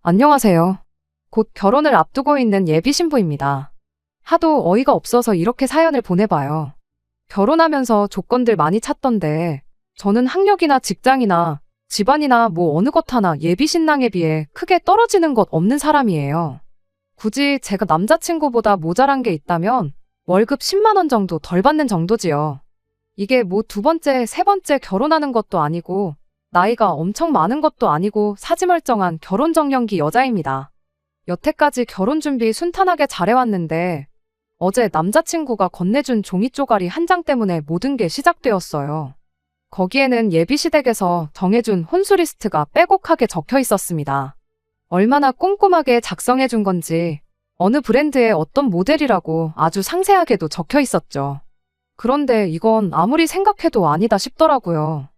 안녕하세요. 곧 결혼을 앞두고 있는 예비 신부입니다. 하도 어이가 없어서 이렇게 사연을 보내봐요. 결혼하면서 조건들 많이 찾던데 저는 학력이나 직장이나 집안이나 뭐 어느 것 하나 예비 신랑에 비해 크게 떨어지는 것 없는 사람이에요. 굳이 제가 남자친구보다 모자란 게 있다면 월급 10만 원 정도 덜 받는 정도지요. 이게 뭐 두 번째, 세 번째 결혼하는 것도 아니고 나이가 엄청 많은 것도 아니고 사지멀쩡한 결혼정년기 여자입니다. 여태까지 결혼 준비 순탄하게 잘해왔는데 어제 남자친구가 건네준 종이 쪼가리 한 장 때문에 모든 게 시작되었어요. 거기에는 예비시댁에서 정해준 혼수 리스트가 빼곡하게 적혀 있었습니다. 얼마나 꼼꼼하게 작성해준 건지 어느 브랜드의 어떤 모델이라고 아주 상세하게도 적혀 있었죠. 그런데 이건 아무리 생각해도 아니다 싶더라고요.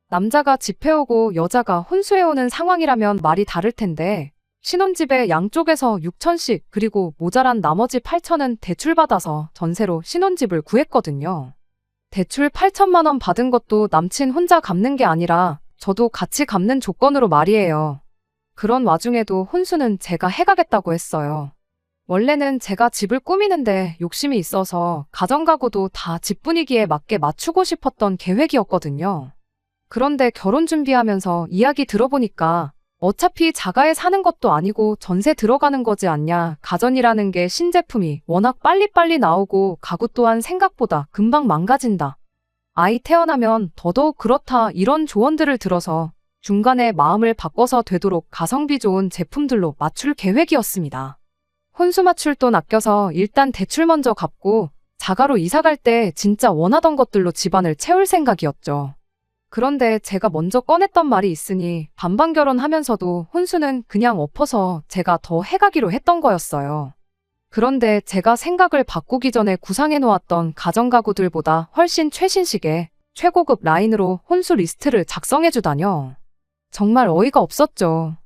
남자가 집해오고 여자가 혼수해오는 상황이라면 말이 다를 텐데 신혼집에 양쪽에서 6천씩 그리고 모자란 나머지 8천은 대출받아서 전세로 신혼집을 구했거든요. 대출 8천만 원 받은 것도 남친 혼자 갚는 게 아니라 저도 같이 갚는 조건으로 말이에요. 그런 와중에도 혼수는 제가 해가겠다고 했어요. 원래는 제가 집을 꾸미는데 욕심이 있어서 가정가구도 다 집 분위기에 맞게 맞추고 싶었던 계획이었거든요. 그런데 결혼 준비하면서 이야기 들어보니까 어차피 자가에 사는 것도 아니고 전세 들어가는 거지 않냐. 가전이라는 게 신제품이 워낙 빨리빨리 나오고 가구 또한 생각보다 금방 망가진다. 아이 태어나면 더더욱 그렇다. 이런 조언들을 들어서 중간에 마음을 바꿔서 되도록 가성비 좋은 제품들로 맞출 계획이었습니다. 혼수 맞출 돈 아껴서 일단 대출 먼저 갚고 자가로 이사 갈 때 진짜 원하던 것들로 집안을 채울 생각이었죠. 그런데 제가 먼저 꺼냈던 말이 있으니 반반 결혼하면서도 혼수는 그냥 엎어서 제가 더 해가기로 했던 거였어요. 그런데 제가 생각을 바꾸기 전에 구상해놓았던 가전가구들보다 훨씬 최신식의 최고급 라인으로 혼수 리스트를 작성해주다뇨. 정말 어이가 없었죠.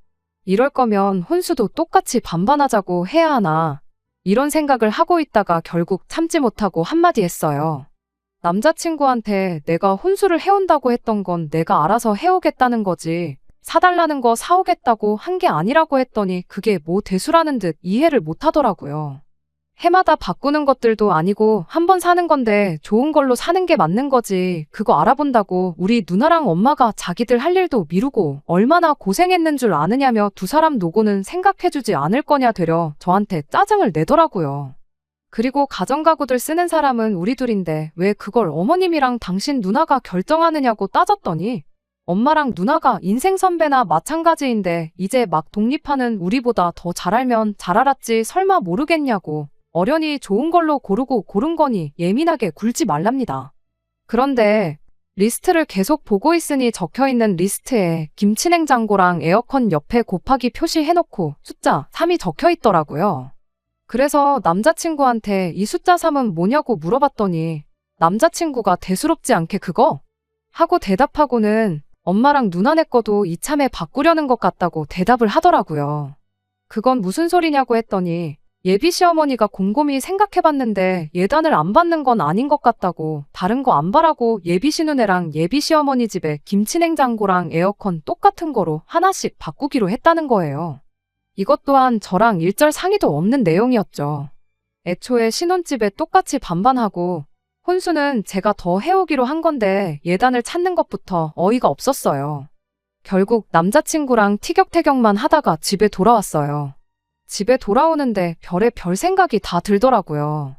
이럴 거면 혼수도 똑같이 반반하자고 해야 하나 이런 생각을 하고 있다가 결국 참지 못하고 한마디 했어요. 남자친구한테 내가 혼수를 해온다고 했던 건 내가 알아서 해오겠다는 거지 사달라는 거 사오겠다고 한 게 아니라고 했더니 그게 뭐 대수라는 듯 이해를 못 하더라고요. 해마다 바꾸는 것들도 아니고 한 번 사는 건데 좋은 걸로 사는 게 맞는 거지 그거 알아본다고 우리 누나랑 엄마가 자기들 할 일도 미루고 얼마나 고생했는 줄 아느냐며 두 사람 노고는 생각해주지 않을 거냐 되려 저한테 짜증을 내더라고요. 그리고 가전가구들 쓰는 사람은 우리 둘인데 왜 그걸 어머님이랑 당신 누나가 결정하느냐고 따졌더니 엄마랑 누나가 인생 선배나 마찬가지인데 이제 막 독립하는 우리보다 더 잘 알면 잘 알았지 설마 모르겠냐고 어련히 좋은 걸로 고르고 고른 거니 예민하게 굴지 말랍니다. 그런데 리스트를 계속 보고 있으니 적혀있는 리스트에 김치냉장고랑 에어컨 옆에 곱하기 표시해놓고 숫자 3이 적혀있더라고요. 그래서 남자친구한테 이 숫자 3은 뭐냐고 물어봤더니 남자친구가 대수롭지 않게 그거? 하고 대답하고는 엄마랑 누나네 거도 이참에 바꾸려는 것 같다고 대답을 하더라고요. 그건 무슨 소리냐고 했더니 예비 시어머니가 곰곰이 생각해봤는데 예단을 안 받는 건 아닌 것 같다고 다른 거 안 바라고 예비 시누네랑 예비 시어머니 집에 김치냉장고랑 에어컨 똑같은 거로 하나씩 바꾸기로 했다는 거예요. 이것 또한 저랑 일절 상의도 없는 내용이었죠. 애초에 신혼집에 똑같이 반반하고 혼수는 제가 더 해오기로 한 건데 예단을 찾는 것부터 어이가 없었어요. 결국 남자친구랑 티격태격만 하다가 집에 돌아왔어요. 집에 돌아오는데 별의별 생각이 다 들더라고요.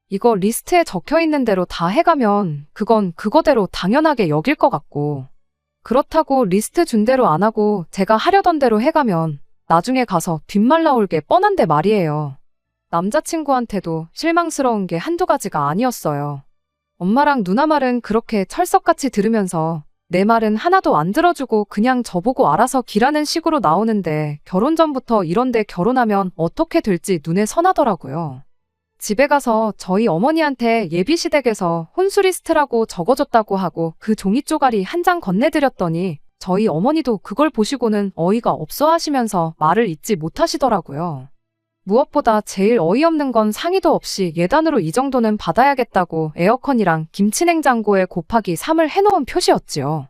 이거 리스트에 적혀있는 대로 다 해가면 그건 그거대로 당연하게 여길 것 같고 그렇다고 리스트 준 대로 안 하고 제가 하려던 대로 해가면 나중에 가서 뒷말 나올 게 뻔한데 말이에요. 남자친구한테도 실망스러운 게 한두 가지가 아니었어요. 엄마랑 누나 말은 그렇게 철석같이 들으면서 내 말은 하나도 안 들어주고 그냥 저보고 알아서 기라는 식으로 나오는데 결혼 전부터 이런데 결혼하면 어떻게 될지 눈에 선하더라고요. 집에 가서 저희 어머니한테 예비시댁에서 혼수 리스트라고 적어줬다고 하고 그 종이 쪼가리 한 장 건네드렸더니 저희 어머니도 그걸 보시고는 어이가 없어 하시면서 말을 잇지 못하시더라고요. 무엇보다 제일 어이없는 건 상의도 없이 예단으로 이 정도는 받아야겠다고 에어컨이랑 김치냉장고에 곱하기 3을 해놓은 표시였지요.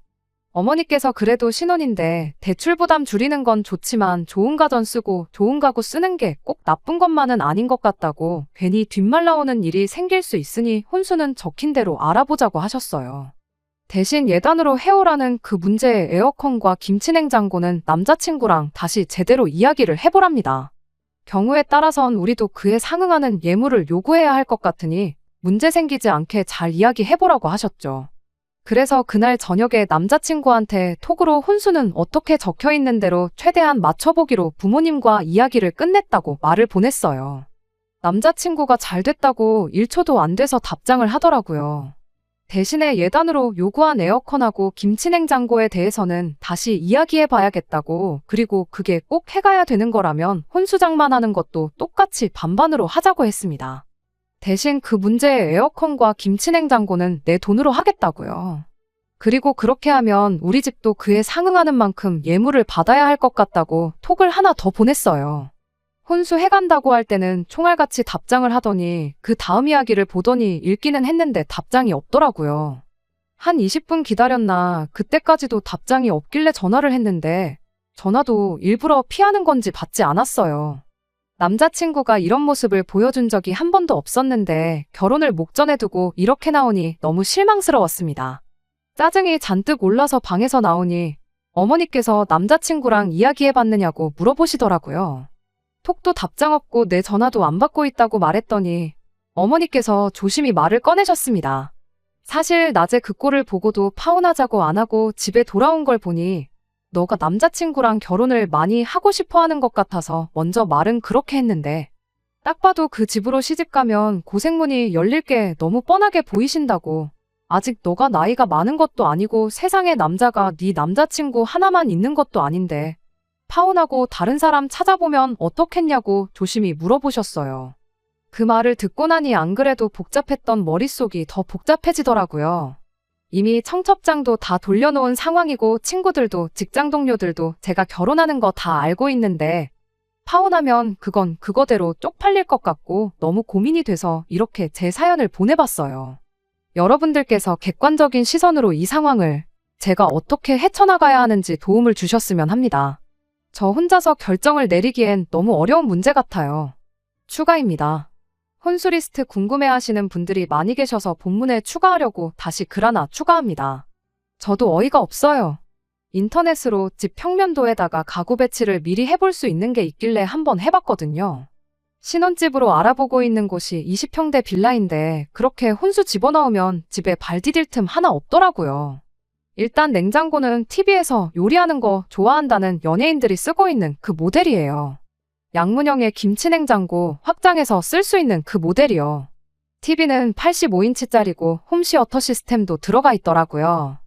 어머니께서 그래도 신혼인데 대출 부담 줄이는 건 좋지만 좋은 가전 쓰고 좋은 가구 쓰는 게 꼭 나쁜 것만은 아닌 것 같다고 괜히 뒷말 나오는 일이 생길 수 있으니 혼수는 적힌 대로 알아보자고 하셨어요. 대신 예단으로 해오라는 그 문제의 에어컨과 김치냉장고는 남자친구랑 다시 제대로 이야기를 해보랍니다. 경우에 따라선 우리도 그에 상응하는 예물을 요구해야 할 것 같으니 문제 생기지 않게 잘 이야기해보라고 하셨죠. 그래서 그날 저녁에 남자친구한테 톡으로 혼수는 어떻게 적혀있는 대로 최대한 맞춰보기로 부모님과 이야기를 끝냈다고 말을 보냈어요. 남자친구가 잘 됐다고 1초도 안 돼서 답장을 하더라고요. 대신에 예단으로 요구한 에어컨하고 김치냉장고에 대해서는 다시 이야기해봐야겠다고, 그리고 그게 꼭 해가야 되는 거라면 혼수장만하는 것도 똑같이 반반으로 하자고 했습니다. 대신 그 문제의 에어컨과 김치냉장고는 내 돈으로 하겠다고요. 그리고 그렇게 하면 우리 집도 그에 상응하는 만큼 예물을 받아야 할 것 같다고 톡을 하나 더 보냈어요. 혼수해간다고 할 때는 총알같이 답장을 하더니 그 다음 이야기를 보더니 읽기는 했는데 답장이 없더라고요. 한 20분 기다렸나 그때까지도 답장이 없길래 전화를 했는데 전화도 일부러 피하는 건지 받지 않았어요. 남자친구가 이런 모습을 보여준 적이 한 번도 없었는데 결혼을 목전에 두고 이렇게 나오니 너무 실망스러웠습니다. 짜증이 잔뜩 올라서 방에서 나오니 어머니께서 남자친구랑 이야기해봤느냐고 물어보시더라고요. 톡도 답장 없고 내 전화도 안 받고 있다고 말했더니 어머니께서 조심히 말을 꺼내셨습니다. 사실 낮에 그 꼴을 보고도 파혼하자고 안 하고 집에 돌아온 걸 보니 너가 남자친구랑 결혼을 많이 하고 싶어 하는 것 같아서 먼저 말은 그렇게 했는데 딱 봐도 그 집으로 시집가면 고생문이 열릴 게 너무 뻔하게 보이신다고. 아직 너가 나이가 많은 것도 아니고 세상에 남자가 네 남자친구 하나만 있는 것도 아닌데 파혼하고 다른 사람 찾아보면 어떻겠냐고 조심히 물어보셨어요. 그 말을 듣고 나니 안 그래도 복잡했던 머릿속이 더 복잡해지더라고요. 이미 청첩장도 다 돌려놓은 상황이고 친구들도 직장 동료들도 제가 결혼하는 거 다 알고 있는데 파혼하면 그건 그거대로 쪽팔릴 것 같고 너무 고민이 돼서 이렇게 제 사연을 보내봤어요. 여러분들께서 객관적인 시선으로 이 상황을 제가 어떻게 헤쳐나가야 하는지 도움을 주셨으면 합니다. 저 혼자서 결정을 내리기엔 너무 어려운 문제 같아요. 추가입니다. 혼수 리스트 궁금해하시는 분들이 많이 계셔서 본문에 추가하려고 다시 글 하나 추가합니다. 저도 어이가 없어요. 인터넷으로 집 평면도에다가 가구 배치를 미리 해볼 수 있는 게 있길래 한번 해봤거든요. 신혼집으로 알아보고 있는 곳이 20평대 빌라인데 그렇게 혼수 집어넣으면 집에 발 디딜 틈 하나 없더라고요. 일단 냉장고는 TV에서 요리하는 거 좋아한다는 연예인들이 쓰고 있는 그 모델이에요. 양문형의 김치냉장고 확장해서 쓸 수 있는 그 모델이요. TV는 85인치짜리고 홈시어터 시스템도 들어가 있더라고요.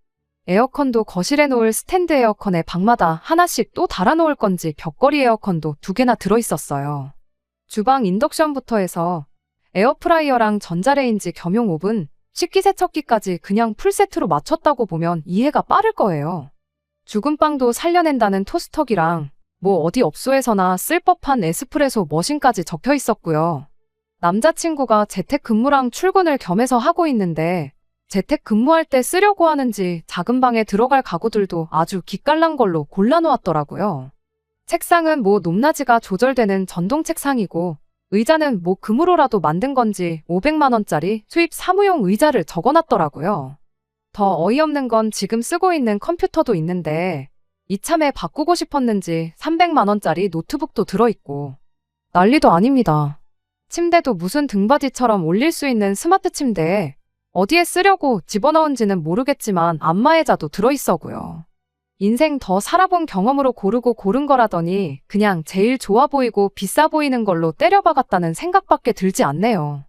에어컨도 거실에 놓을 스탠드 에어컨에 방마다 하나씩 또 달아놓을 건지 벽걸이 에어컨도 2개나 들어있었어요. 주방 인덕션부터 해서 에어프라이어랑 전자레인지 겸용 오븐, 식기세척기까지 그냥 풀세트로 맞췄다고 보면 이해가 빠를 거예요. 죽은 빵도 살려낸다는 토스터기랑 뭐 어디 업소에서나 쓸 법한 에스프레소 머신까지 적혀 있었고요. 남자친구가 재택근무랑 출근을 겸해서 하고 있는데 재택근무할 때 쓰려고 하는지 작은 방에 들어갈 가구들도 아주 기깔난 걸로 골라놓았더라고요. 책상은 뭐 높낮이가 조절되는 전동 책상이고 의자는 뭐 금으로라도 만든 건지 500만 원짜리 수입 사무용 의자를 적어놨더라고요. 더 어이없는 건 지금 쓰고 있는 컴퓨터도 있는데 이참에 바꾸고 싶었는지 300만 원짜리 노트북도 들어있고 난리도 아닙니다. 침대도 무슨 등받이처럼 올릴 수 있는 스마트 침대에 어디에 쓰려고 집어넣은지는 모르겠지만 안마의자도 들어있어고요. 인생 더 살아본 경험으로 고르고 고른 거라더니 그냥 제일 좋아 보이고 비싸 보이는 걸로 때려박았다는 생각밖에 들지 않네요.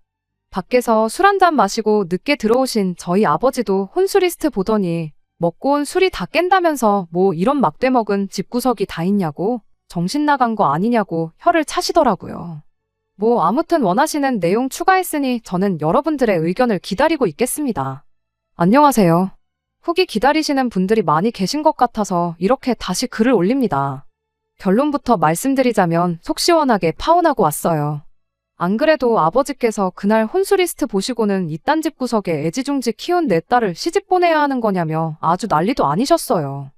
밖에서 술 한잔 마시고 늦게 들어오신 저희 아버지도 혼수 리스트 보더니 먹고 온 술이 다 깬다면서 뭐 이런 막대 먹은 집구석이 다 있냐고 정신 나간 거 아니냐고 혀를 차시더라고요. 뭐 아무튼 원하시는 내용 추가했으니 저는 여러분들의 의견을 기다리고 있겠습니다. 안녕하세요. 후기 기다리시는 분들이 많이 계신 것 같아서 이렇게 다시 글을 올립니다. 결론부터 말씀드리자면 속 시원하게 파혼하고 왔어요. 안 그래도 아버지께서 그날 혼수 리스트 보시고는 이딴 집 구석에 애지중지 키운 내 딸을 시집 보내야 하는 거냐며 아주 난리도 아니셨어요.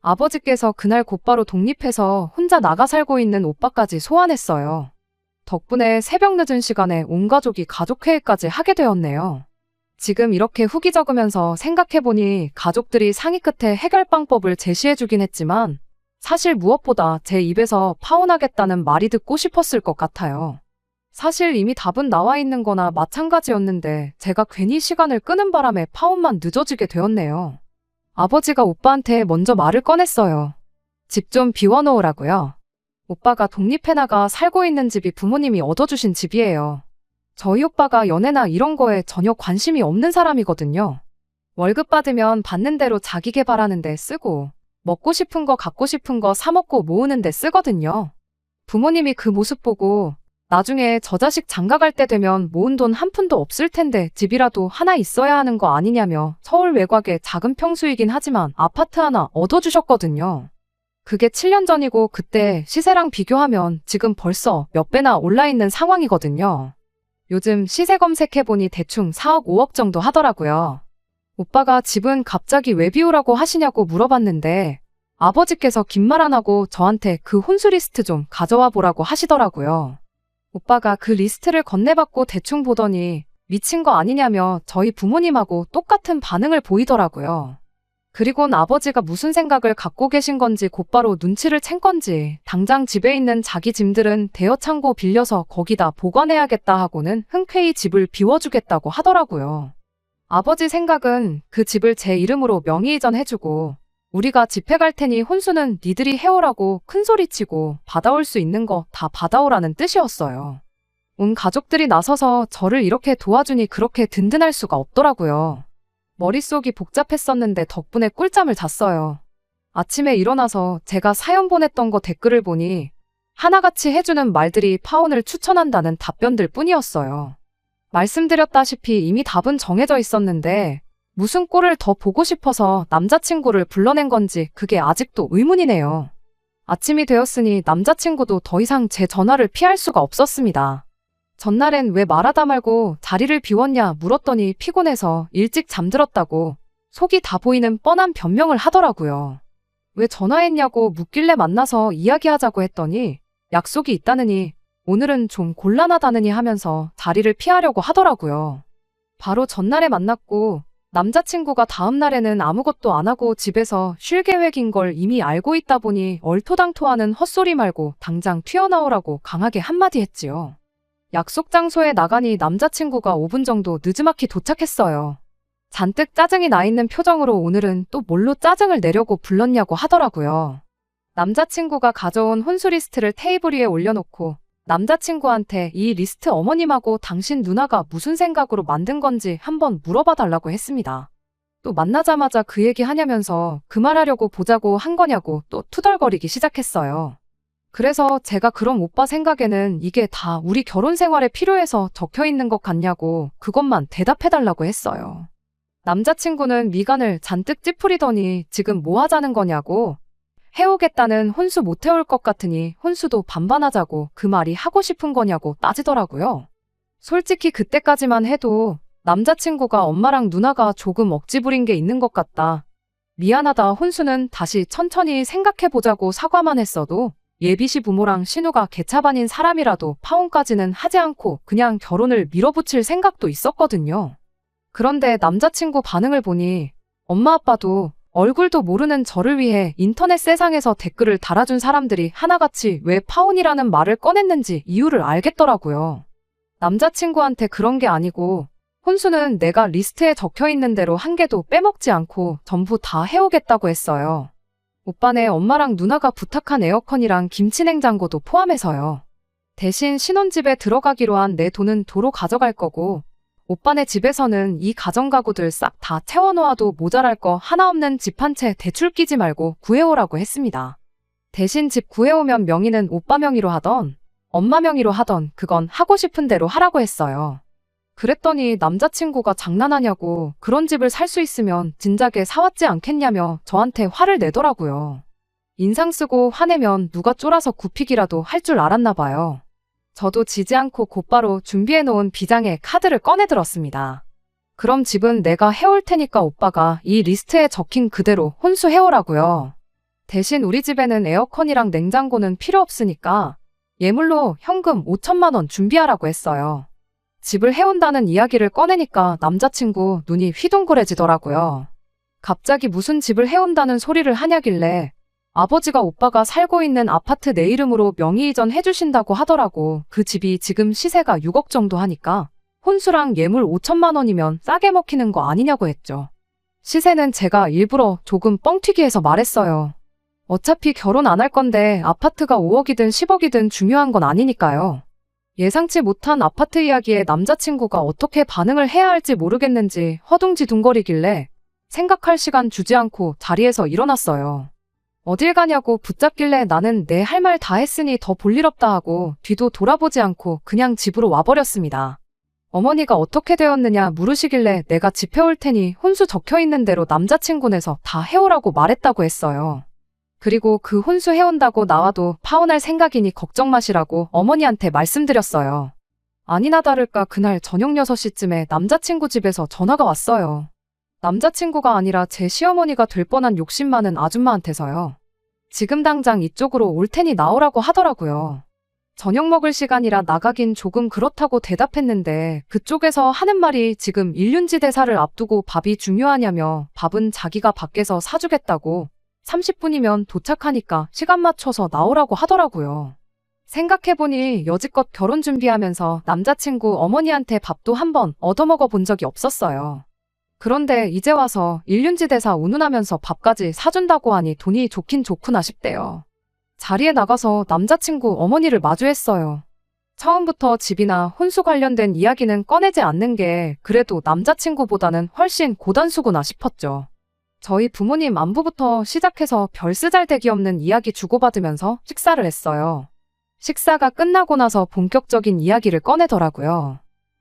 아버지께서 그날 곧바로 독립해서 혼자 나가 살고 있는 오빠까지 소환했어요. 덕분에 새벽 늦은 시간에 온 가족이 가족회의까지 하게 되었네요. 지금 이렇게 후기 적으면서 생각해보니 가족들이 상의 끝에 해결 방법을 제시해주긴 했지만 사실 무엇보다 제 입에서 파혼하겠다는 말이 듣고 싶었을 것 같아요. 사실 이미 답은 나와 있는 거나 마찬가지였는데 제가 괜히 시간을 끄는 바람에 파혼만 늦어지게 되었네요. 아버지가 오빠한테 먼저 말을 꺼냈어요. 집 좀 비워놓으라고요. 오빠가 독립해 나가 살고 있는 집이 부모님이 얻어주신 집이에요. 저희 오빠가 연애나 이런 거에 전혀 관심이 없는 사람이거든요. 월급 받으면 받는 대로 자기 개발하는 데 쓰고 먹고 싶은 거 갖고 싶은 거 사 먹고 모으는 데 쓰거든요. 부모님이 그 모습 보고 나중에 저 자식 장가갈 때 되면 모은 돈 한 푼도 없을 텐데 집이라도 하나 있어야 하는 거 아니냐며 서울 외곽의 작은 평수이긴 하지만 아파트 하나 얻어주셨거든요. 그게 7년 전이고 그때 시세랑 비교하면 지금 벌써 몇 배나 올라 있는 상황이거든요. 요즘 시세 검색해보니 대충 4억 5억 정도 하더라고요. 오빠가 집은 갑자기 왜 비우라고 하시냐고 물어봤는데 아버지께서 긴 말 안 하고 저한테 그 혼수 리스트 좀 가져와 보라고 하시더라고요. 오빠가 그 리스트를 건네받고 대충 보더니 미친 거 아니냐며 저희 부모님하고 똑같은 반응을 보이더라고요. 그리곤 아버지가 무슨 생각을 갖고 계신 건지 곧바로 눈치를 챈 건지 당장 집에 있는 자기 짐들은 대여 창고 빌려서 거기다 보관해야겠다 하고는 흔쾌히 집을 비워주겠다고 하더라고요. 아버지 생각은 그 집을 제 이름으로 명의 이전해주고 우리가 집해 갈 테니 혼수는 니들이 해오라고 큰소리치고 받아올 수 있는 거 다 받아오라는 뜻이었어요. 온 가족들이 나서서 저를 이렇게 도와주니 그렇게 든든할 수가 없더라고요. 머릿속이 복잡했었는데 덕분에 꿀잠을 잤어요. 아침에 일어나서 제가 사연 보냈던 거 댓글을 보니 하나같이 해주는 말들이 파혼을 추천한다는 답변들 뿐이었어요. 말씀드렸다시피 이미 답은 정해져 있었는데 무슨 꼴을 더 보고 싶어서 남자친구를 불러낸 건지 그게 아직도 의문이네요. 아침이 되었으니 남자친구도 더 이상 제 전화를 피할 수가 없었습니다. 전날엔 왜 말하다 말고 자리를 비웠냐 물었더니 피곤해서 일찍 잠들었다고 속이 다 보이는 뻔한 변명을 하더라고요. 왜 전화했냐고 묻길래 만나서 이야기하자고 했더니 약속이 있다느니 오늘은 좀 곤란하다느니 하면서 자리를 피하려고 하더라고요. 바로 전날에 만났고 남자친구가 다음 날에는 아무것도 안 하고 집에서 쉴 계획인 걸 이미 알고 있다 보니 얼토당토하는 헛소리 말고 당장 튀어나오라고 강하게 한마디 했지요. 약속 장소에 나가니 남자친구가 5분 정도 느지막이 도착했어요. 잔뜩 짜증이 나 있는 표정으로 오늘은 또 뭘로 짜증을 내려고 불렀냐고 하더라고요. 남자친구가 가져온 혼수 리스트를 테이블 위에 올려놓고 남자친구한테 이 리스트 어머님하고 당신 누나가 무슨 생각으로 만든 건지 한번 물어봐 달라고 했습니다. 또 만나자마자 그 얘기 하냐면서 그 말하려고 보자고 한 거냐고 또 투덜거리기 시작했어요. 그래서 제가 그럼 오빠 생각에는 이게 다 우리 결혼 생활에 필요해서 적혀 있는 것 같냐고 그것만 대답해달라고 했어요. 남자친구는 미간을 잔뜩 찌푸리더니 지금 뭐 하자는 거냐고 해오겠다는 혼수 못 해올 것 같으니 혼수도 반반하자고 그 말이 하고 싶은 거냐고 따지더라고요. 솔직히 그때까지만 해도 남자친구가 엄마랑 누나가 조금 억지 부린 게 있는 것 같다. 미안하다 혼수는 다시 천천히 생각해보자고 사과만 했어도 예비시 부모랑 신우가 개차반인 사람이라도 파혼까지는 하지 않고 그냥 결혼을 밀어붙일 생각도 있었거든요. 그런데 남자친구 반응을 보니 엄마 아빠도 얼굴도 모르는 저를 위해 인터넷 세상에서 댓글을 달아준 사람들이 하나같이 왜 파혼이라는 말을 꺼냈는지 이유를 알겠더라고요. 남자친구한테 그런 게 아니고 혼수는 내가 리스트에 적혀있는 대로 한 개도 빼먹지 않고 전부 다 해오겠다고 했어요. 오빠네 엄마랑 누나가 부탁한 에어컨이랑 김치냉장고도 포함해서요. 대신 신혼집에 들어가기로 한 내 돈은 도로 가져갈 거고 오빠네 집에서는 이 가전가구들 싹 다 채워놓아도 모자랄 거 하나 없는 집 한 채 대출 끼지 말고 구해오라고 했습니다. 대신 집 구해오면 명의는 오빠 명의로 하던 엄마 명의로 하던 그건 하고 싶은 대로 하라고 했어요. 그랬더니 남자친구가 장난하냐고 그런 집을 살 수 있으면 진작에 사왔지 않겠냐며 저한테 화를 내더라고요. 인상 쓰고 화내면 누가 쫄아서 굽히기라도 할 줄 알았나 봐요. 저도 지지 않고 곧바로 준비해놓은 비장에 카드를 꺼내들었습니다. 그럼 집은 내가 해올 테니까 오빠가 이 리스트에 적힌 그대로 혼수해오라고요. 대신 우리 집에는 에어컨이랑 냉장고는 필요 없으니까 예물로 현금 5천만 원 준비하라고 했어요. 집을 해온다는 이야기를 꺼내니까 남자친구 눈이 휘둥그레지더라고요. 갑자기 무슨 집을 해온다는 소리를 하냐길래 아버지가 오빠가 살고 있는 아파트 내 이름으로 명의 이전 해주신다고 하더라고. 그 집이 지금 시세가 6억 정도 하니까 혼수랑 예물 5천만 원이면 싸게 먹히는 거 아니냐고 했죠. 시세는 제가 일부러 조금 뻥튀기해서 말했어요. 어차피 결혼 안 할 건데 아파트가 5억이든 10억이든 중요한 건 아니니까요. 예상치 못한 아파트 이야기에 남자친구가 어떻게 반응을 해야 할지 모르겠는지 허둥지둥거리길래 생각할 시간 주지 않고 자리에서 일어났어요. 어딜 가냐고 붙잡길래 나는 내 할 말 다 했으니 더 볼 일 없다 하고 뒤도 돌아보지 않고 그냥 집으로 와버렸습니다. 어머니가 어떻게 되었느냐 물으시길래 내가 집 해올 테니 혼수 적혀있는 대로 남자친구네서 다 해오라고 말했다고 했어요. 그리고 그 혼수 해온다고 나와도 파혼할 생각이니 걱정 마시라고 어머니한테 말씀드렸어요. 아니나 다를까 그날 저녁 6시쯤에 남자친구 집에서 전화가 왔어요. 남자친구가 아니라 제 시어머니가 될 뻔한 욕심 많은 아줌마한테서요. 지금 당장 이쪽으로 올 테니 나오라고 하더라고요. 저녁 먹을 시간이라 나가긴 조금 그렇다고 대답했는데 그쪽에서 하는 말이 지금 일륜지 대사를 앞두고 밥이 중요하냐며 밥은 자기가 밖에서 사주겠다고 30분이면 도착하니까 시간 맞춰서 나오라고 하더라고요. 생각해보니 여지껏 결혼 준비하면서 남자친구 어머니한테 밥도 한번 얻어먹어 본 적이 없었어요. 그런데 이제 와서 일륜지 대사 운운하면서 밥까지 사준다고 하니 돈이 좋긴 좋구나 싶대요. 자리에 나가서 남자친구 어머니를 마주했어요. 처음부터 집이나 혼수 관련된 이야기는 꺼내지 않는 게 그래도 남자친구보다는 훨씬 고단수구나 싶었죠. 저희 부모님 안부부터 시작해서 별 쓰잘데기 없는 이야기 주고받으면서 식사를 했어요. 식사가 끝나고 나서 본격적인 이야기를 꺼내더라고요.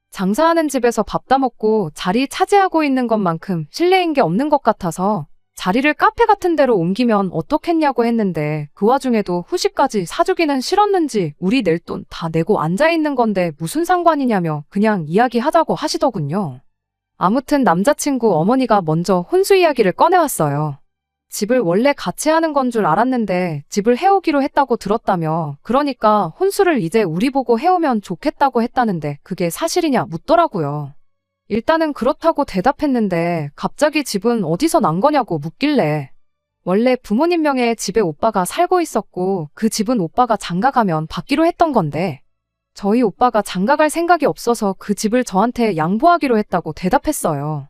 장사하는 집에서 밥 다 먹고 자리 차지하고 있는 것만큼 실례인 게 없는 것 같아서 자리를 카페 같은 데로 옮기면 어떻겠냐고 했는데 그 와중에도 후식까지 사주기는 싫었는지 우리 낼 돈 다 내고 앉아있는 건데 무슨 상관이냐며 그냥 이야기하자고 하시더군요. 아무튼 남자친구 어머니가 먼저 혼수 이야기를 꺼내왔어요. 집을 원래 같이 하는 건 줄 알았는데 집을 해오기로 했다고 들었다며 그러니까 혼수를 이제 우리 보고 해오면 좋겠다고 했다는데 그게 사실이냐 묻더라고요. 일단은 그렇다고 대답했는데 갑자기 집은 어디서 난 거냐고 묻길래 원래 부모님 명의의 집에 오빠가 살고 있었고 그 집은 오빠가 장가가면 받기로 했던 건데 저희 오빠가 장가갈 생각이 없어서 그 집을 저한테 양보하기로 했다고 대답했어요.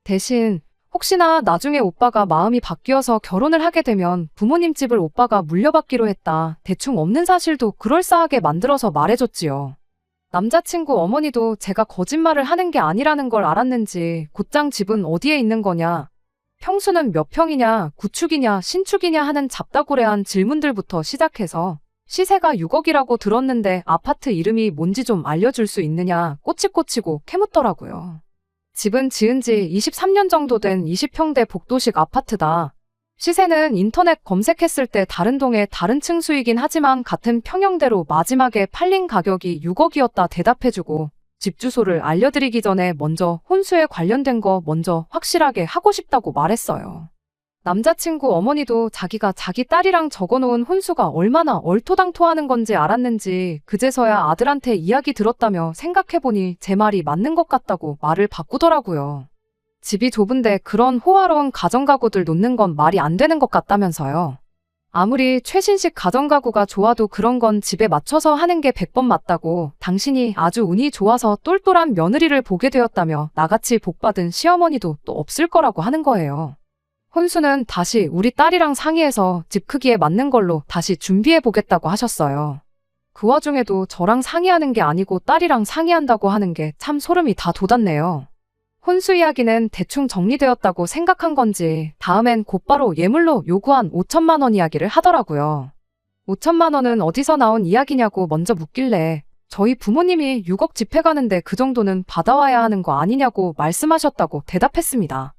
대신 혹시나 나중에 오빠가 마음이 바뀌어서 결혼을 하게 되면 부모님 집을 오빠가 물려받기로 했다. 대충 없는 사실도 그럴싸하게 만들어서 말해줬지요. 남자친구 어머니도 제가 거짓말을 하는 게 아니라는 걸 알았는지 곧장 집은 어디에 있는 거냐, 평수는 몇 평이냐, 구축이냐, 신축이냐 하는 잡다구레한 질문들부터 시작해서 시세가 6억이라고 들었는데 아파트 이름이 뭔지 좀 알려줄 수 있느냐 꼬치꼬치고 캐묻더라고요. 집은 지은 지 23년 정도 된 20평대 복도식 아파트다. 시세는 인터넷 검색했을 때 다른 동의 다른 층수이긴 하지만 같은 평형대로 마지막에 팔린 가격이 6억이었다 대답해주고 집 주소를 알려드리기 전에 먼저 혼수에 관련된 거 먼저 확실하게 하고 싶다고 말했어요. 남자친구 어머니도 자기가 자기 딸이랑 적어놓은 혼수가 얼마나 얼토당토하는 건지 알았는지 그제서야 아들한테 이야기 들었다며 생각해보니 제 말이 맞는 것 같다고 말을 바꾸더라고요. 집이 좁은데 그런 호화로운 가정가구들 놓는 건 말이 안 되는 것 같다면서요. 아무리 최신식 가정가구가 좋아도 그런 건 집에 맞춰서 하는 게 100번 맞다고 당신이 아주 운이 좋아서 똘똘한 며느리를 보게 되었다며 나같이 복받은 시어머니도 또 없을 거라고 하는 거예요. 혼수는 다시 우리 딸이랑 상의해서 집 크기에 맞는 걸로 다시 준비해보겠다고 하셨어요. 그 와중에도 저랑 상의하는 게 아니고 딸이랑 상의한다고 하는 게 참 소름이 다 돋았네요. 혼수 이야기는 대충 정리되었다고 생각한 건지 다음엔 곧바로 예물로 요구한 5천만 원 이야기를 하더라고요. 5천만 원은 어디서 나온 이야기냐고 먼저 묻길래 저희 부모님이 6억 집해 가는데 그 정도는 받아와야 하는 거 아니냐고 말씀하셨다고 대답했습니다.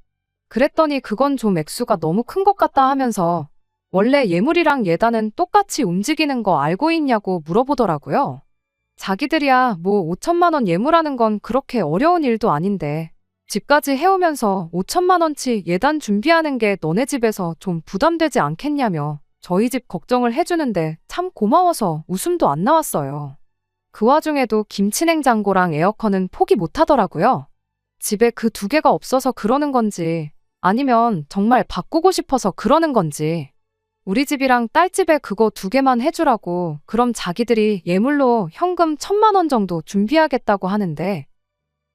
그랬더니 그건 좀 액수가 너무 큰 것 같다 하면서 원래 예물이랑 예단은 똑같이 움직이는 거 알고 있냐고 물어보더라고요. 자기들이야 뭐 5천만 원 예물하는 건 그렇게 어려운 일도 아닌데 집까지 해오면서 5천만 원치 예단 준비하는 게 너네 집에서 좀 부담되지 않겠냐며 저희 집 걱정을 해주는데 참 고마워서 웃음도 안 나왔어요. 그 와중에도 김치냉장고랑 에어컨은 포기 못 하더라고요. 집에 그 두 개가 없어서 그러는 건지 아니면 정말 바꾸고 싶어서 그러는 건지. 우리 집이랑 딸 집에 그거 두 개만 해주라고 그럼 자기들이 예물로 현금 1,000만 원 정도 준비하겠다고 하는데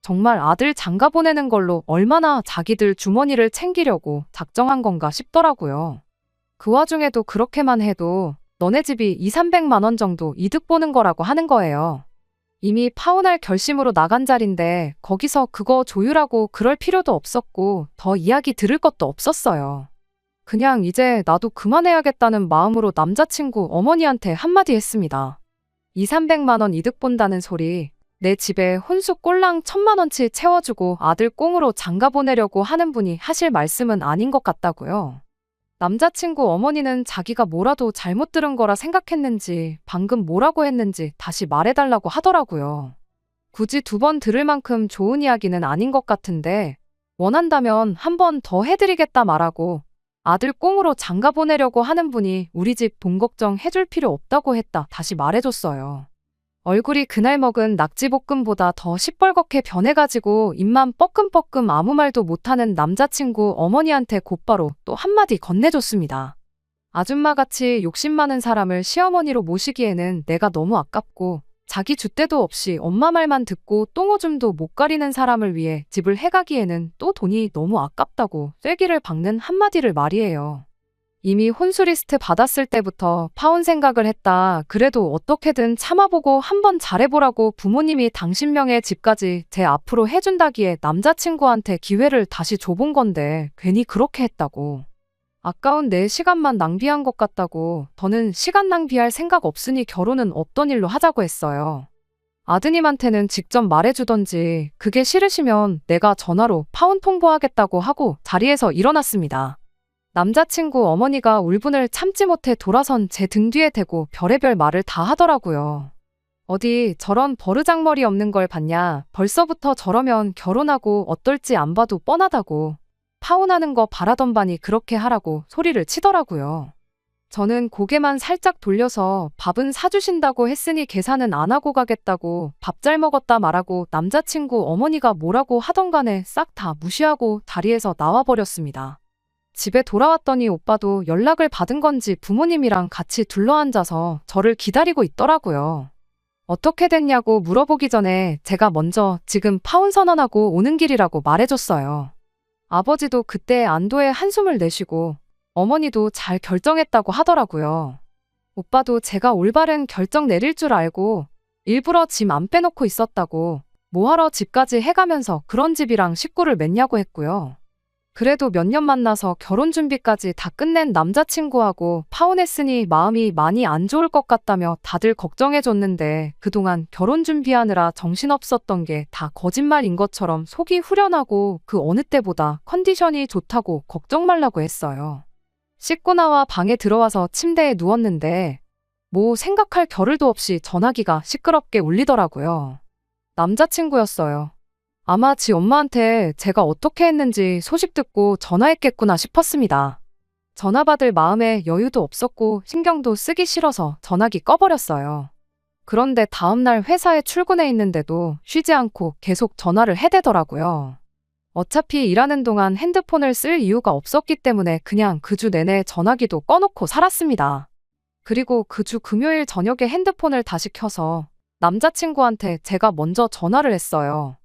정말 아들 장가 보내는 걸로 얼마나 자기들 주머니를 챙기려고 작정한 건가 싶더라고요. 그 와중에도 그렇게만 해도 너네 집이 2, 300만 원 정도 이득 보는 거라고 하는 거예요. 이미 파혼할 결심으로 나간 자리인데 거기서 그거 조율하고 그럴 필요도 없었고 더 이야기 들을 것도 없었어요. 그냥 이제 나도 그만해야겠다는 마음으로 남자친구 어머니한테 한마디 했습니다. 2, 300만 원 이득 본다는 소리, 내 집에 혼수 꼴랑 1,000만 원치 채워주고 아들 꽁으로 장가 보내려고 하는 분이 하실 말씀은 아닌 것 같다고요. 남자친구 어머니는 자기가 뭐라도 잘못 들은 거라 생각했는지 방금 뭐라고 했는지 다시 말해달라고 하더라고요. 굳이 2번 들을 만큼 좋은 이야기는 아닌 것 같은데 원한다면 한 번 더 해드리겠다 말하고 아들 꽁으로 장가 보내려고 하는 분이 우리 집 돈 걱정 해줄 필요 없다고 했다 다시 말해줬어요. 얼굴이 그날 먹은 낙지볶음보다 더 시뻘겋게 변해가지고 입만 뻐끔뻐끔 아무 말도 못하는 남자친구 어머니한테 곧바로 또 한마디 건네줬습니다. 아줌마같이 욕심 많은 사람을 시어머니로 모시기에는 내가 너무 아깝고 자기 줏대도 없이 엄마 말만 듣고 똥오줌도 못 가리는 사람을 위해 집을 해가기에는 또 돈이 너무 아깝다고 쐐기를 박는 한마디를 말이에요. 이미 혼수 리스트 받았을 때부터 파혼 생각을 했다. 그래도 어떻게든 참아보고 한번 잘해보라고 부모님이 당신 명의 집까지 제 앞으로 해준다기에 남자친구한테 기회를 다시 줘본 건데 괜히 그렇게 했다고. 아까운 내 시간만 낭비한 것 같다고. 더는 시간 낭비할 생각 없으니 결혼은 없던 일로 하자고 했어요. 아드님한테는 직접 말해주던지 그게 싫으시면 내가 전화로 파혼 통보하겠다고 하고 자리에서 일어났습니다. 남자친구 어머니가 울분을 참지 못해 돌아선 제 등 뒤에 대고 별의별 말을 다 하더라고요. 어디 저런 버르장머리 없는 걸 봤냐. 벌써부터 저러면 결혼하고 어떨지 안 봐도 뻔하다고. 파혼하는 거 바라던 반이 그렇게 하라고 소리를 치더라고요. 저는 고개만 살짝 돌려서 밥은 사주신다고 했으니 계산은 안 하고 가겠다고 밥 잘 먹었다 말하고 남자친구 어머니가 뭐라고 하던 간에 싹 다 무시하고 자리에서 나와버렸습니다. 집에 돌아왔더니 오빠도 연락을 받은 건지 부모님이랑 같이 둘러앉아서 저를 기다리고 있더라고요. 어떻게 됐냐고 물어보기 전에 제가 먼저 지금 파혼 선언하고 오는 길이라고 말해줬어요. 아버지도 그때 안도의 한숨을 내쉬고 어머니도 잘 결정했다고 하더라고요. 오빠도 제가 올바른 결정 내릴 줄 알고 일부러 짐 안 빼놓고 있었다고 뭐하러 집까지 해가면서 그런 집이랑 식구를 맺냐고 했고요. 그래도 몇 년 만나서 결혼 준비까지 다 끝낸 남자친구하고 파혼했으니 마음이 많이 안 좋을 것 같다며 다들 걱정해줬는데 그동안 결혼 준비하느라 정신없었던 게 다 거짓말인 것처럼 속이 후련하고 그 어느 때보다 컨디션이 좋다고 걱정 말라고 했어요. 씻고 나와 방에 들어와서 침대에 누웠는데 뭐 생각할 겨를도 없이 전화기가 시끄럽게 울리더라고요. 남자친구였어요. 아마 지 엄마한테 제가 어떻게 했는지 소식 듣고 전화했겠구나 싶었습니다. 전화 받을 마음에 여유도 없었고 신경도 쓰기 싫어서 전화기 꺼버렸어요. 그런데 다음날 회사에 출근해 있는데도 쉬지 않고 계속 전화를 해대더라고요. 어차피 일하는 동안 핸드폰을 쓸 이유가 없었기 때문에 그냥 그 주 내내 전화기도 꺼놓고 살았습니다. 그리고 그 주 금요일 저녁에 핸드폰을 다시 켜서 남자친구한테 제가 먼저 전화를 했어요.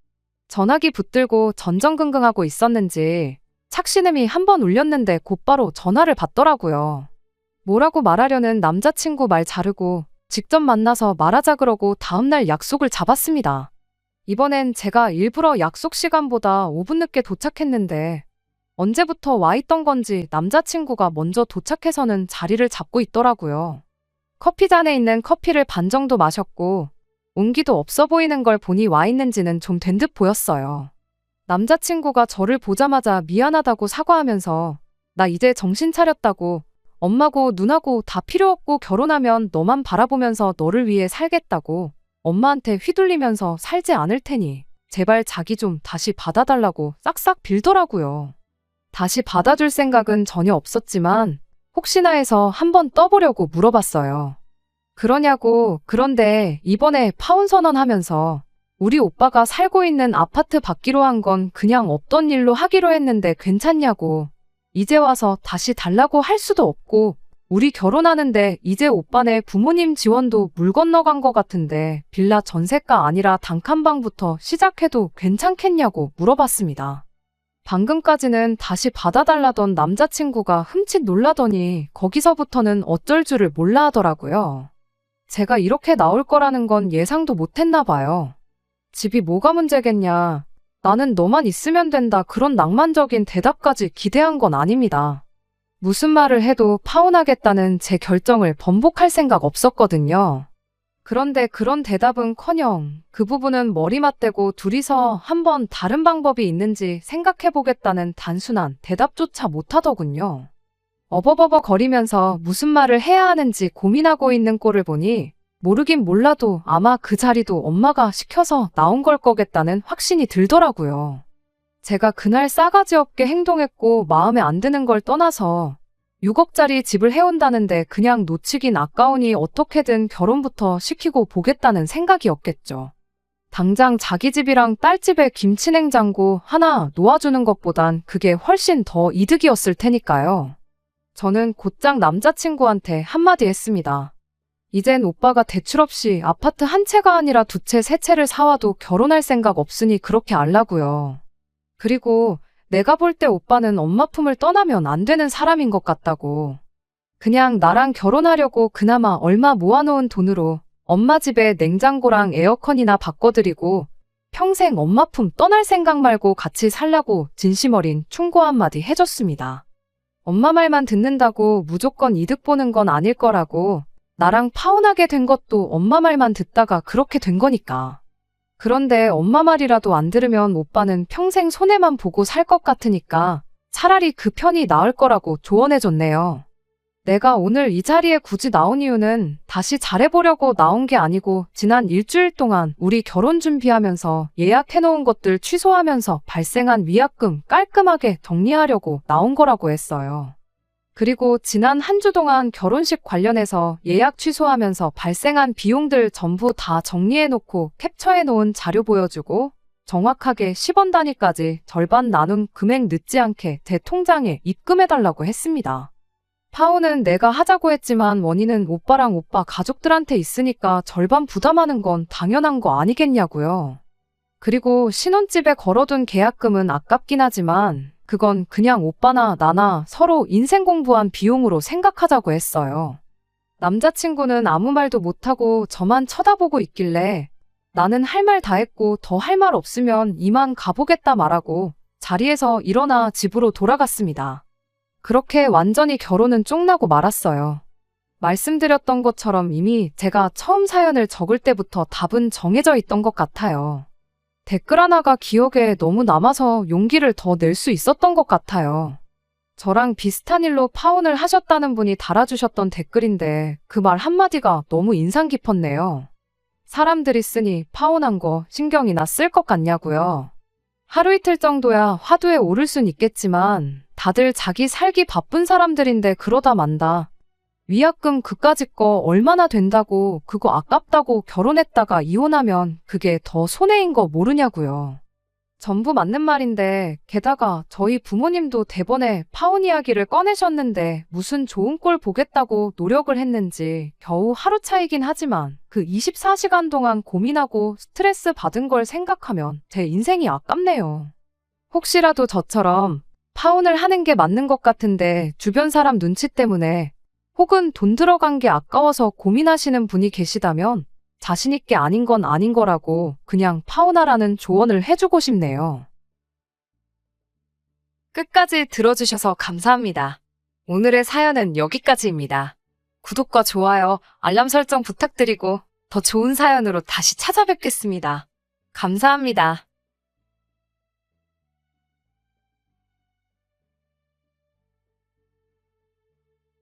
전화기 붙들고 전전긍긍하고 있었는지 착신음이 한 번 울렸는데 곧바로 전화를 받더라고요. 뭐라고 말하려는 남자친구 말 자르고 직접 만나서 말하자 그러고 다음날 약속을 잡았습니다. 이번엔 제가 일부러 약속 시간보다 5분 늦게 도착했는데 언제부터 와 있던 건지 남자친구가 먼저 도착해서는 자리를 잡고 있더라고요. 커피잔에 있는 커피를 반 정도 마셨고 온기도 없어 보이는 걸 보니 와 있는지는 좀 된 듯 보였어요. 남자친구가 저를 보자마자 미안하다고 사과하면서 나 이제 정신 차렸다고 엄마고 누나고 다 필요 없고 결혼하면 너만 바라보면서 너를 위해 살겠다고 엄마한테 휘둘리면서 살지 않을 테니 제발 자기 좀 다시 받아달라고 싹싹 빌더라고요. 다시 받아줄 생각은 전혀 없었지만 혹시나 해서 한번 떠보려고 물어봤어요. 그러냐고. 그런데 이번에 파혼 선언하면서 우리 오빠가 살고 있는 아파트 받기로 한 건 그냥 없던 일로 하기로 했는데 괜찮냐고. 이제 와서 다시 달라고 할 수도 없고 우리 결혼하는데 이제 오빠네 부모님 지원도 물 건너간 것 같은데 빌라 전세가 아니라 단칸방부터 시작해도 괜찮겠냐고 물어봤습니다. 방금까지는 다시 받아달라던 남자친구가 흠칫 놀라더니 거기서부터는 어쩔 줄을 몰라 하더라고요. 제가 이렇게 나올 거라는 건 예상도 못했나 봐요. 집이 뭐가 문제겠냐. 나는 너만 있으면 된다. 그런 낭만적인 대답까지 기대한 건 아닙니다. 무슨 말을 해도 파혼하겠다는 제 결정을 번복할 생각 없었거든요. 그런데 그런 대답은커녕 그 부분은 머리 맞대고 둘이서 한번 다른 방법이 있는지 생각해보겠다는 단순한 대답조차 못하더군요. 어버버버 거리면서 무슨 말을 해야 하는지 고민하고 있는 꼴을 보니 모르긴 몰라도 아마 그 자리도 엄마가 시켜서 나온 걸 거겠다는 확신이 들더라고요. 제가 그날 싸가지 없게 행동했고 마음에 안 드는 걸 떠나서 6억짜리 집을 해온다는데 그냥 놓치긴 아까우니 어떻게든 결혼부터 시키고 보겠다는 생각이었겠죠. 당장 자기 집이랑 딸 집에 김치냉장고 하나 놓아주는 것보단 그게 훨씬 더 이득이었을 테니까요. 저는 곧장 남자친구한테 한마디 했습니다. 이젠 오빠가 대출 없이 아파트 한 채가 아니라 두 채, 세 채를 사와도 결혼할 생각 없으니 그렇게 알라고요. 그리고 내가 볼 때 오빠는 엄마 품을 떠나면 안 되는 사람인 것 같다고. 그냥 나랑 결혼하려고 그나마 얼마 모아놓은 돈으로 엄마 집에 냉장고랑 에어컨이나 바꿔드리고 평생 엄마 품 떠날 생각 말고 같이 살라고 진심 어린 충고 한마디 해줬습니다. 엄마 말만 듣는다고 무조건 이득 보는 건 아닐 거라고. 나랑 파혼하게 된 것도 엄마 말만 듣다가 그렇게 된 거니까. 그런데 엄마 말이라도 안 들으면 오빠는 평생 손해만 보고 살 것 같으니까 차라리 그 편이 나을 거라고 조언해줬네요. 내가 오늘 이 자리에 굳이 나온 이유는 다시 잘해보려고 나온 게 아니고 지난 일주일 동안 우리 결혼 준비하면서 예약해놓은 것들 취소하면서 발생한 위약금 깔끔하게 정리하려고 나온 거라고 했어요. 그리고 지난 한 주 동안 결혼식 관련해서 예약 취소하면서 발생한 비용들 전부 다 정리해놓고 캡처해놓은 자료 보여주고 정확하게 10원 단위까지 절반 나눈 금액 늦지 않게 제 통장에 입금해달라고 했습니다. 파혼은 내가 하자고 했지만 원인은 오빠랑 오빠 가족들한테 있으니까 절반 부담하는 건 당연한 거 아니겠냐고요. 그리고 신혼집에 걸어둔 계약금은 아깝긴 하지만 그건 그냥 오빠나 나나 서로 인생 공부한 비용으로 생각하자고 했어요. 남자친구는 아무 말도 못하고 저만 쳐다보고 있길래 나는 할 말 다 했고 더 할 말 없으면 이만 가보겠다 말하고 자리에서 일어나 집으로 돌아갔습니다. 그렇게 완전히 결혼은 쫑나고 말았어요. 말씀드렸던 것처럼 이미 제가 처음 사연을 적을 때부터 답은 정해져 있던 것 같아요. 댓글 하나가 기억에 너무 남아서 용기를 더 낼 수 있었던 것 같아요. 저랑 비슷한 일로 파혼을 하셨다는 분이 달아주셨던 댓글인데 그 말 한마디가 너무 인상 깊었네요. 사람들이 쓰니 파혼한 거 신경이나 쓸 것 같냐고요. 하루 이틀 정도야 화두에 오를 순 있겠지만 다들 자기 살기 바쁜 사람들인데 그러다 만다. 위약금 그까짓 거 얼마나 된다고 그거 아깝다고 결혼했다가 이혼하면 그게 더 손해인 거 모르냐고요. 전부 맞는 말인데 게다가 저희 부모님도 대번에 파혼 이야기를 꺼내셨는데 무슨 좋은 꼴 보겠다고 노력을 했는지 겨우 하루 차이긴 하지만 그 24시간 동안 고민하고 스트레스 받은 걸 생각하면 제 인생이 아깝네요. 혹시라도 저처럼 파혼을 하는 게 맞는 것 같은데 주변 사람 눈치 때문에 혹은 돈 들어간 게 아까워서 고민하시는 분이 계시다면 자신있게 아닌 건 아닌 거라고 그냥 파혼하라는 조언을 해주고 싶네요. 끝까지 들어주셔서 감사합니다. 오늘의 사연은 여기까지입니다. 구독과 좋아요, 알람 설정 부탁드리고 더 좋은 사연으로 다시 찾아뵙겠습니다. 감사합니다.